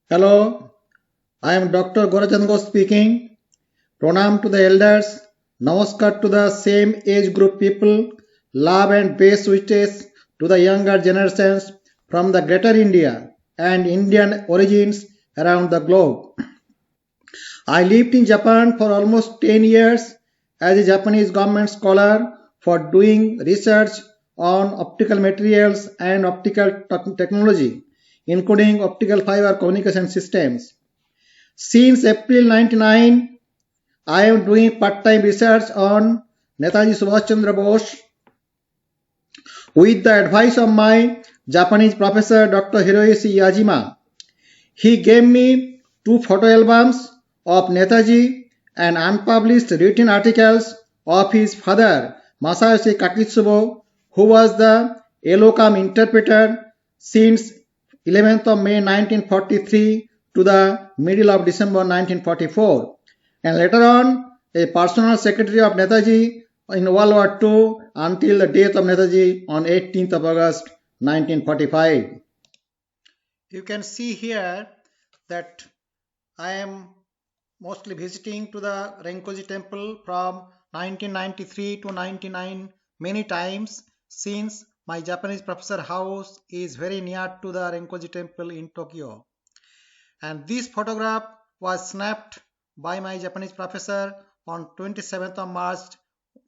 Hello, I am Dr. Gorachandgo speaking. Pranam to the elders, namaskar to the same age group people, love and best wishes to the younger generations from the greater India and Indian origins around the globe. I lived in Japan for almost 10 years as a Japanese government scholar for doing research on optical materials and optical technology, including optical fiber communication systems. Since April 99, I am doing part-time research on Netaji Subhash Chandra Bose with the advice of my Japanese professor Dr. Hiroyoshi Yajima. He gave me two photo albums of Netaji and unpublished written articles of his father Masayoshi Kakitsubo, who was the Elokam interpreter since 11th of May 1943 to the middle of December 1944, and later on a personal secretary of Netaji in World War II until the death of Netaji on 18th of August 1945. You can see here that I am mostly visiting to the Renkoji temple from 1993 to 99 many times, since my Japanese professor house is very near to the Renkoji temple in Tokyo. And this photograph was snapped by my Japanese professor on 27th of March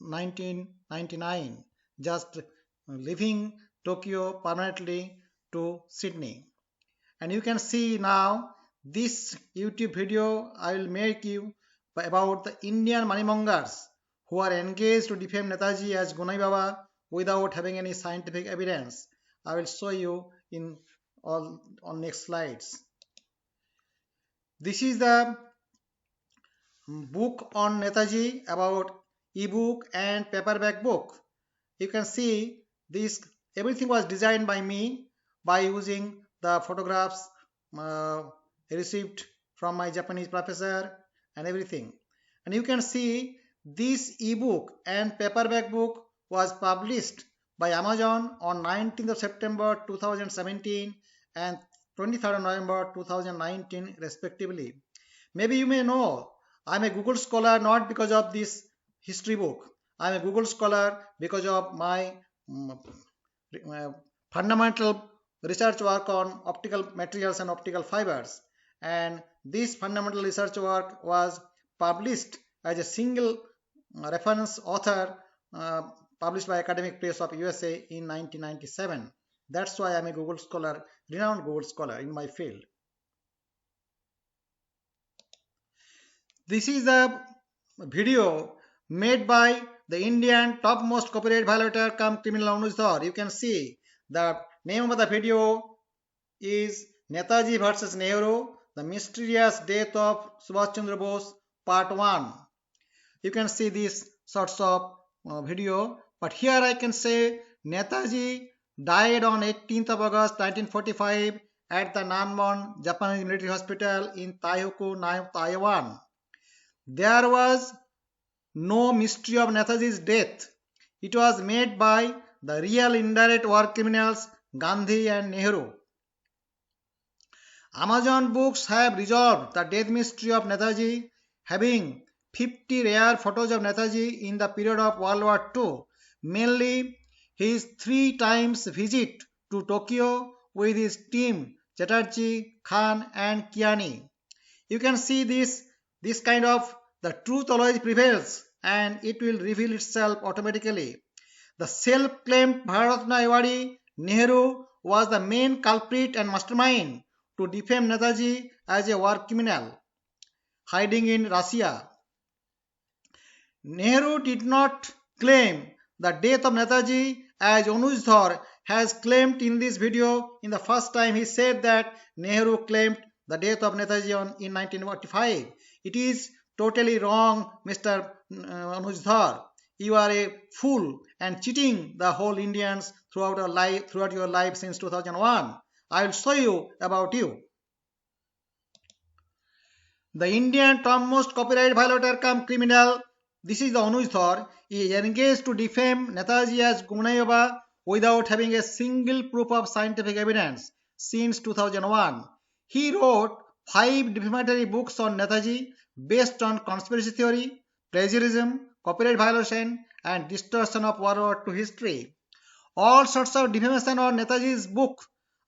1999, just leaving Tokyo permanently to Sydney. And you can see now this YouTube video I will make you about the Indian moneymongers who are engaged to defame Netaji as Gunai Baba without having any scientific evidence. I will show you in all on next slides. This is the book on Netaji about ebook and paperback book. You can see this everything was designed by me by using the photographs received from my Japanese professor and everything. And you can see this ebook and paperback book was published by Amazon on 19th of September 2017 and 23rd of November 2019 respectively. Maybe you may know I'm a Google scholar not because of this history book. I'm a Google scholar because of my fundamental research work on optical materials and optical fibers. And this fundamental research work was published as a single reference author published by Academic Press of USA in 1997. That's why I'm a Google scholar, renowned Google scholar in my field. This is a video made by the Indian topmost copyright violator come criminal Anuj Dhar. You can see the name of the video is Netaji versus Nehru, the mysterious death of Subhash Chandra Bose, Part 1. You can see these sorts of video, but here I can say Netaji died on 18th of August 1945 at the Nanmon Japanese Military Hospital in Taihoku, Taiwan. There was no mystery of Netaji's death. It was made by the real indirect war criminals Gandhi and Nehru. Amazon books have resolved the death mystery of Netaji, having 50 rare photos of Netaji in the period of World War II, mainly his 3 times visit to Tokyo with his team Chatterjee, Khan and Kiani. You can see this kind of the truth always prevails and it will reveal itself automatically. The self-claimed Bharatna Awadi Nehru was the main culprit and mastermind to defame Netaji as a war criminal hiding in Russia. Nehru did not claim the death of Netaji as Anuj Dhar has claimed in this video. In the first time he said that Nehru claimed the death of Netaji in 1945. It is totally wrong, Mr. Anuj Dhar. You are a fool and cheating the whole Indians throughout your life since 2001. I will show you about you. The Indian topmost copyright violator come criminal. This is the Anuj Dhar. He is engaged to defame Netaji as Gunai Baba without having a single proof of scientific evidence since 2001. He wrote 5 defamatory books on Netaji based on conspiracy theory, plagiarism, copyright violation, and distortion of World War II history. All sorts of defamation on Netaji's book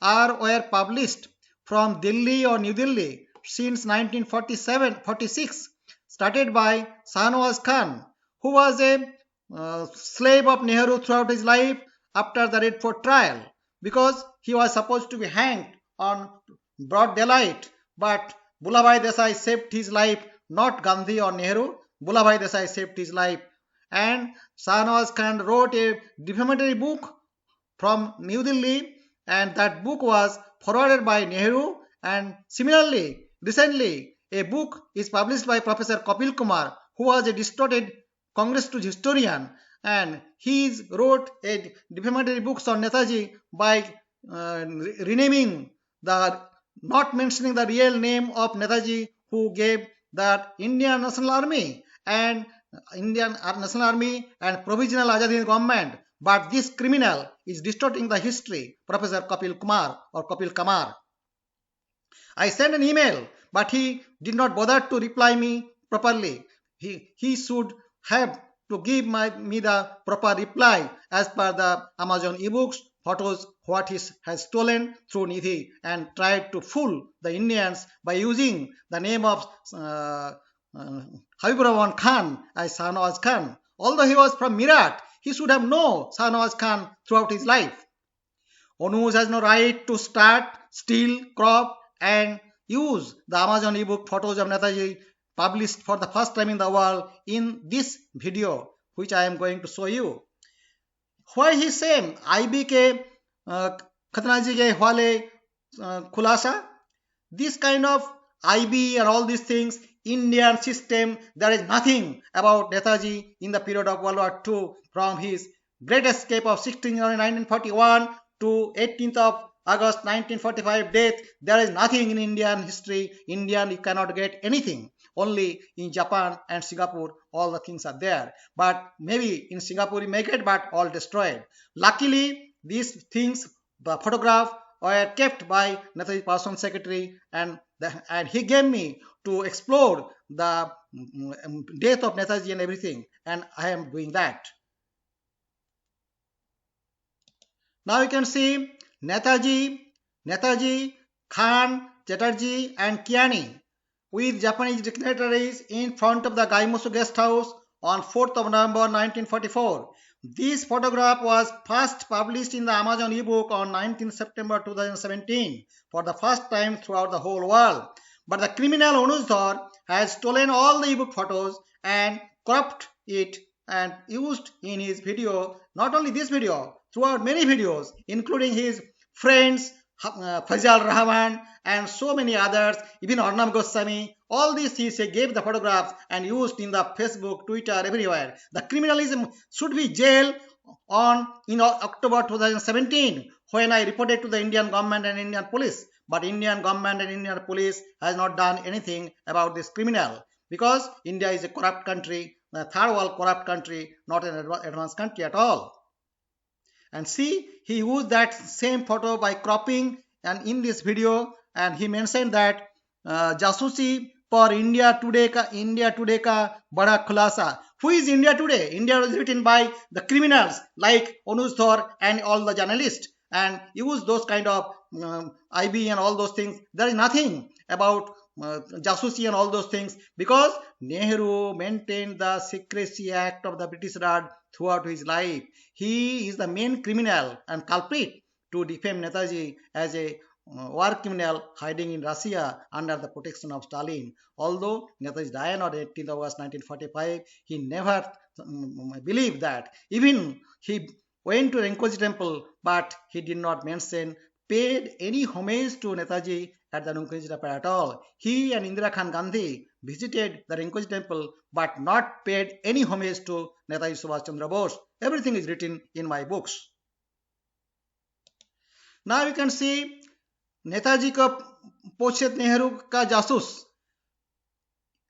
were published from Delhi or New Delhi since 1947-46, started by Shahnawaz Khan, who was a slave of Nehru throughout his life after the Red Fort trial, because he was supposed to be hanged on broad daylight. But Bhulabhai Desai saved his life, not Gandhi or Nehru. Bhulabhai Desai saved his life. And Shahnawaz Khan wrote a defamatory book from New Delhi, and that book was forwarded by Nehru. And similarly, recently, a book is published by Professor Kapil Kumar, who was a distorted Congress historian, and he wrote a defamatory books on Netaji by renaming the, not mentioning the real name of Netaji, who gave that Indian National Army and Provisional Azadi government. But this criminal is distorting the history, Professor Kapil Kumar or Kapil Kamar. I sent an email, but he did not bother to reply me properly. He should have to give me the proper reply as per the Amazon ebooks, photos, what he has stolen through Nidhi, and tried to fool the Indians by using the name of Habibur Rahman Khan as Shahnawaz Khan. Although he was from Meerut, he should have known Shahnawaz Khan throughout his life. Anuj has no right to start, steal, crop, and use the Amazon ebook photos of Netaji published for the first time in the world in this video, which I am going to show you. Why he saying IB ke खतना जी के हवाले खुलासा? This kind of IB and all these things, Indian system, there is nothing about Netaji in the period of World War II, from his great escape of 16th January 1941 to 18th of August 1945 death. There is nothing in Indian history. Indian, you cannot get anything. Only in Japan and Singapore, all the things are there. But maybe in Singapore you may get, but all destroyed. Luckily, these things, the photograph, were kept by Netaji personal secretary, and he gave me to explore the death of Netaji and everything, and I am doing that. Now you can see Netaji, Khan, Chatterjee, and Kiani with Japanese dignitaries in front of the Gaimosu guest house on 4th of November 1944. This photograph was first published in the Amazon ebook on 19 September 2017 for the first time throughout the whole world. But the criminal Anuj Dhar has stolen all the ebook photos and cropped it and used in his video. Not only this video, throughout many videos, including his friends, Faizal Rahman, and so many others, even Arnab Goswami. All these he gave the photographs and used in the Facebook, Twitter, everywhere. The criminalism should be jailed in October 2017, when I reported to the Indian government and Indian police. But Indian government and Indian police has not done anything about this criminal, because India is a corrupt country, a third world corrupt country, not an advanced country at all. And see, he used that same photo by cropping, and in this video, and he mentioned that jasusi for India today ka bada khulasa. Who is India today? India was written by the criminals like Anuj Dhar and all the journalists, and use those kind of IB and all those things. There is nothing about jasusi and all those things, because Nehru maintained the Secrecy Act of the British Raj throughout his life. He is the main criminal and culprit to defame Netaji as a war criminal hiding in Russia under the protection of Stalin. Although Netaji died on 18th August 1945, he never believed that. Even he went to Rinpoche temple, but he did not paid any homage to Netaji at the Rinpoche temple at all. He and Indira Gandhi visited the Rinpoche temple, but not paid any homage to Netaji Subhash Chandra Bose. Everything is written in my books. Now you can see Netaji का पोषित नेहरू का जासूस.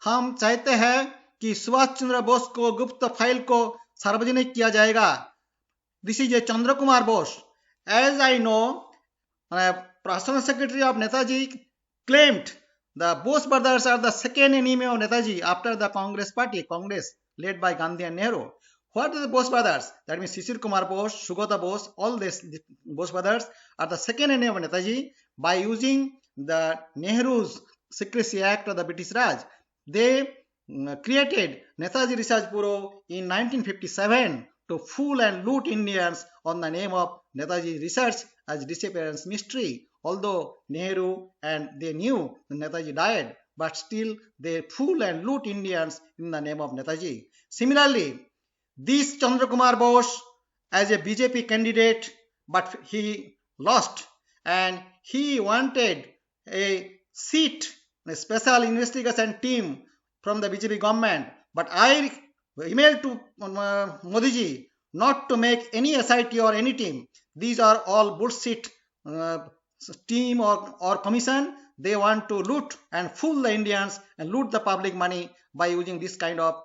हम चाहते हैं कि सुभाष चंद्र बोस को गुप्त फाइल को सार्वजनिक किया जाएगा. This is a Chandra Kumar Bose. As I know, Personal Secretary of Netaji claimed The Bose brothers are the second enemy of Netaji after the Congress party, Congress led by Gandhi and Nehru. What are the Bose brothers? That means Shishir Kumar Bose, Sugata Bose, all these Bose brothers are the second enemy of Netaji by using the Nehru's Secrecy Act of the British Raj. They created Netaji Research Bureau in 1957 to fool and loot Indians on the name of Netaji Research as disappearance mystery. Although Nehru and they knew Netaji died, but still they fool and loot Indians in the name of Netaji. Similarly, this Chandrakumar Bose as a BJP candidate, but he lost and he wanted a seat, a special investigation team from the BJP government. But I emailed to Modi ji not to make any SIT or any team. These are all bullshit team or commission. They want to loot and fool the Indians and loot the public money by using this kind of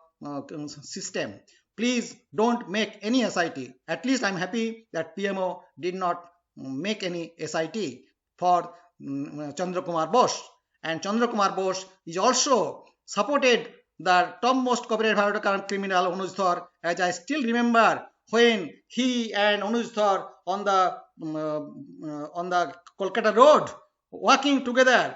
system. Please don't make any SIT. At least I'm happy that PMO did not make any SIT for Chandrakumar Bose. And Chandrakumar Bose is also supported the topmost copyright violator criminal Anuj Dhar, as I still remember when he and Anuj Dhar on the Kolkata road walking together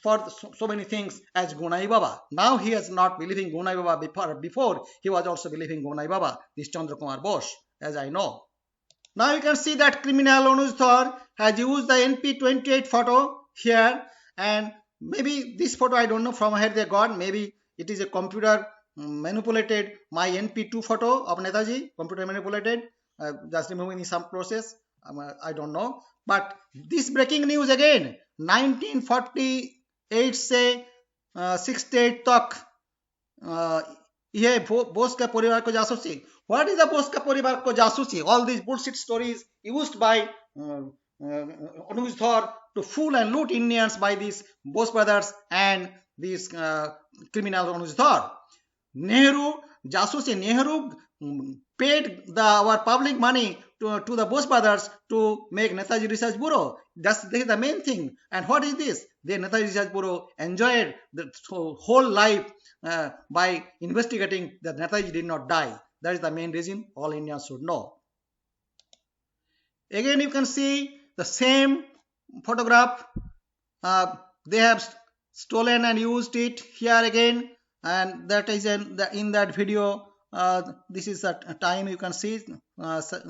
for so many things as Gunai Baba. Now he is not believing Gunai Baba. Before he was also believing Gunai Baba, this Chandrakumar Bose, as I know. Now you can see that criminal Anuj Dhar has used the NP28 photo here, and maybe this photo I don't know from where they got. Maybe it is a computer manipulated my NP2 photo of Netaji, computer manipulated, just removing some process. I don't know. But this breaking news again, 1948 से 68 तक ये बोस के परिवार को जासूसी. What is the Bose के परिवार को जासूसी? All these bullshit stories used by Anuj Dhar to fool and loot Indians by these Bose brothers and these criminal Anuj Dhar. Nehru jasusi. Nehru paid our public money to the Bose brothers to make Netaji Research Bureau. This is the main thing. And what is this? The Netaji Research Bureau enjoyed the whole life by investigating that Netaji did not die. That is the main reason all Indians should know. Again, you can see the same photograph. They have stolen and used it here again, and that is in that video. This is a time you can see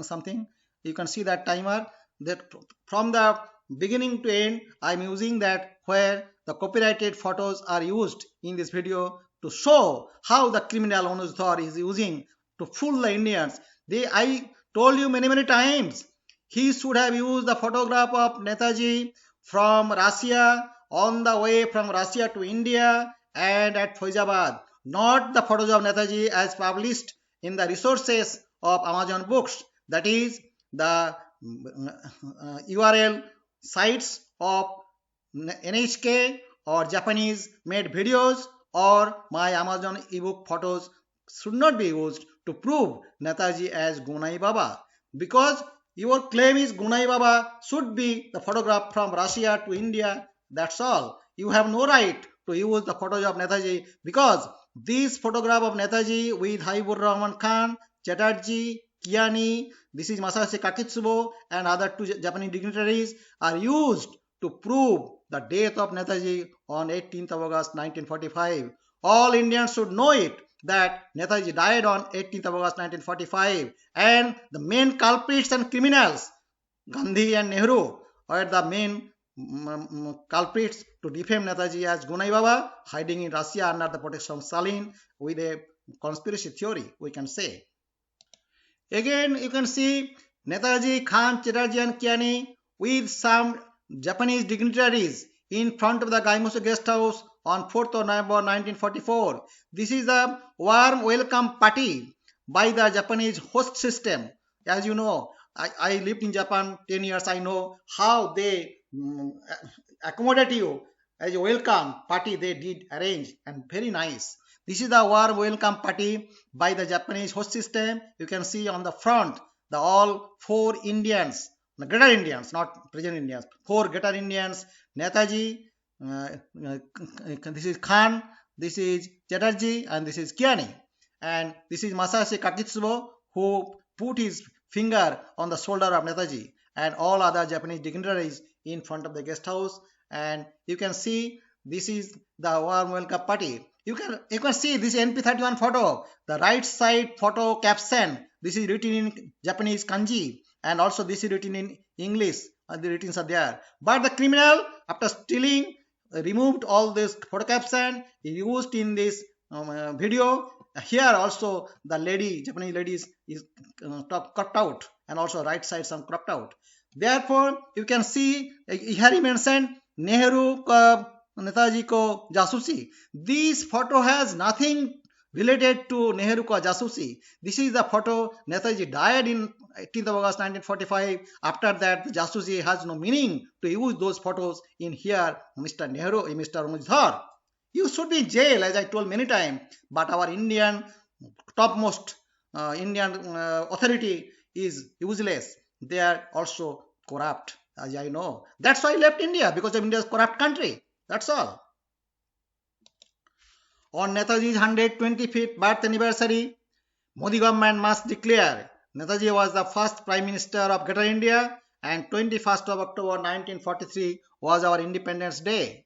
something. You can see that timer. That from the beginning to end, I'm using that where the copyrighted photos are used in this video to show how the criminal Anuj Dhar is using to fool the Indians. I told you many times. He should have used the photograph of Netaji from Russia on the way from Russia to India and at Faizabad, not the photos of Netaji as published in the resources of Amazon Books, that is the URL sites of NHK or Japanese made videos or my Amazon ebook photos should not be used to prove Netaji as Gunai Baba, because your claim is Gunai Baba should be the photograph from Russia to India. That's all. You have no right to use the photos of Netaji, because this photograph of Netaji with Habibur Rahman Khan, Chatterjee, Kiani, this is Masashi Kakitsubo and other two Japanese dignitaries are used to prove the death of Netaji on 18th of August 1945. All Indians should know it, that Netaji died on 18th of August 1945, and the main culprits and criminals, Gandhi and Nehru, were the main culprits to defame Netaji as Gunai Baba, hiding in Russia under the protection of Stalin with a conspiracy theory, we can say. Again, you can see Netaji, Khan, Chatterjee and Kiani with some Japanese dignitaries in front of the Gaimusu guest house on 4th of November 1944. This is a warm welcome party by the Japanese host system. As you know, I lived in Japan 10 years. I know how they accommodate you as a welcome party they did arrange, and very nice. This is the warm welcome party by the Japanese host system. You can see on the front the all four Indians, the greater Indians, not present Indians, four greater Indians, Netaji, uh, this is Khan, this is Chatterjee, and this is Kiani. And this is Masashi Kakitsubo, who put his finger on the shoulder of Netaji and all other Japanese dignitaries in front of the guest house. And you can see this is the warm welcome party. You can see this NP31 photo. The right side photo caption. This is written in Japanese kanji, and also this is written in English. The writings are there. But the criminal, after stealing, removed all this photo caption used in this video. Here also the lady, Japanese lady is top cut out, and also right side some cropped out. Therefore, you can see here he mentioned Nehru ka Netaji ko jasusi. This photo has nothing related to Nehru ka jasusi. This is the photo Netaji died in 18th of August 1945. After that, the jasusi has no meaning to use those photos in here, Mr. Nehru, Mr. Anuj Dhar. You should be in jail, as I told many times. But our Indian topmost Indian authority is useless. They are also corrupt, as I know. That's why I left India, because of India's corrupt country. That's all. On Netaji's 125th birth anniversary, Modi government must declare Netaji was the first Prime Minister of Greater India, and 21st of October 1943 was our Independence Day.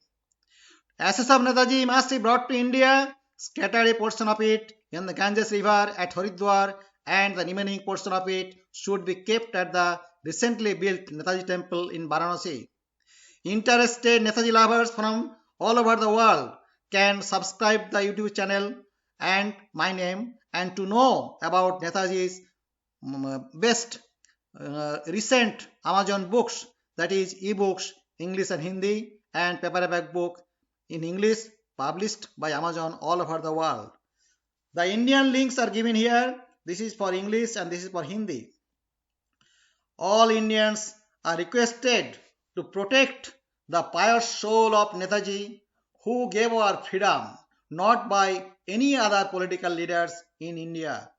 Ashes of Netaji must be brought to India, scatter a portion of it in the Ganges River at Haridwar, and the remaining portion of it should be kept at the recently built Netaji Temple in Varanasi. Interested Netaji lovers from all over the world can subscribe the YouTube channel and my name, and to know about Netaji's best recent Amazon books, that is e-books, English and Hindi, and paperback book in English published by Amazon all over the world. The Indian links are given here. This is for English and this is for Hindi. All Indians are requested to protect the pious soul of Netaji, who gave our freedom, not by any other political leaders in India.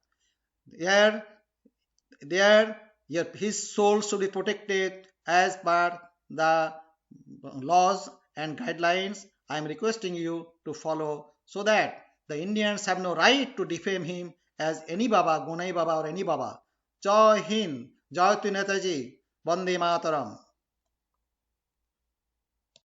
His soul should be protected as per the laws and guidelines. I am requesting you to follow, so that the Indians have no right to defame him as any Baba, Gunai Baba or any Baba. Jai Hind, Jai to Netaji, Vande Mataram.